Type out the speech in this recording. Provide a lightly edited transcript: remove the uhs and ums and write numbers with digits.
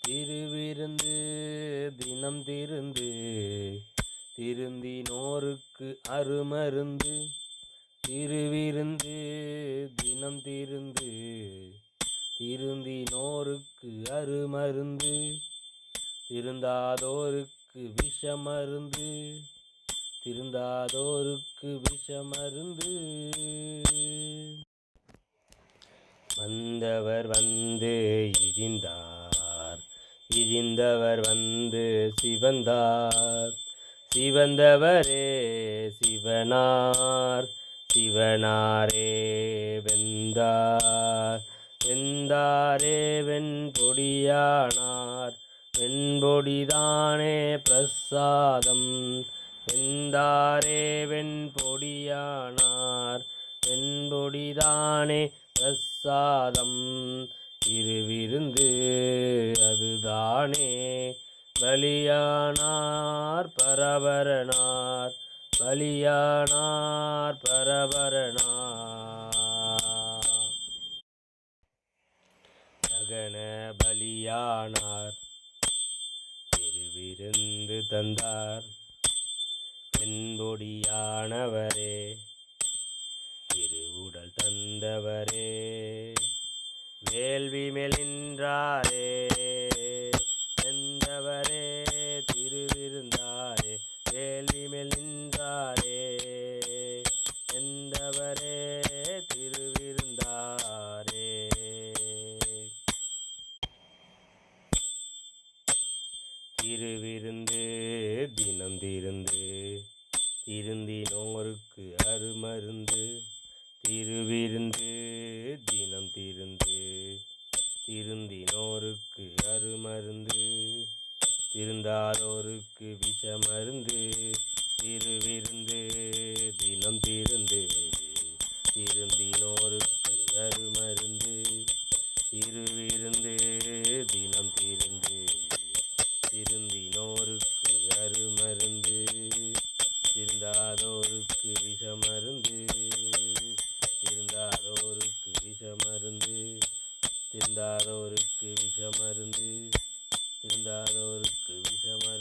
திருவிருந்து தினம் திருந்து திருந்தினோருக்கு அருமருந்து. திருவிருந்து தினம் திருந்து திருந்தினோருக்கு அருமருந்து. திருந்தாதோருக்கு விஷமருந்து. திருந்தாதோருக்கு விஷமருந்து. வந்தவர் வந்து இழிந்தார், இழிந்தவர் வந்து சிவந்தார். சிவந்தவரே சிவனார், சிவனாரே வெந்தார். வெந்தாரே வெண்பொடியானார், வெண்பொடிதானே பிரசாதம். வெந்தாரே வெண்பொடியானார், வெண்பொடிதானே பிரசாதம். திருவிருந்து அதுதானே, பலியானார் பரபரனார், பலியானார் பரபரனார். சகன பலியானார், திருவிருந்து தந்தார். வெண்பொடியானவரே, திருவுடல் தந்தவரே. வேள்வி மெலின்றாரே வெந்தவரே, திருவிருந்தாரே. வேள்வி மெலின்றாரே வெந்தவரே, திருவிருந்தாரே. திருவிருந்து தினம் திருந்து திருந்தினோருக்கு அருமருந்து. திருவிருந்து தினம் திருந்து திருந்தினோருக்கு அருமருந்து. திருந்தாதோருக்கு விஷமருந்து. திருவிருந்து தினம் திருந்து திருந்தினோருக்கு அருமருந்து. திருவிருந்து தினம் திருந்து திருந்தினோருக்கு அருமருந்து. திருந்தாதோருக்கு விஷமருந்து. திருந்தாதோருக்கு விஷமருந்து. திருந்தாதோருக்கு விஷமருந்து. திருந்தாதோருக்கு விஷமருந்து.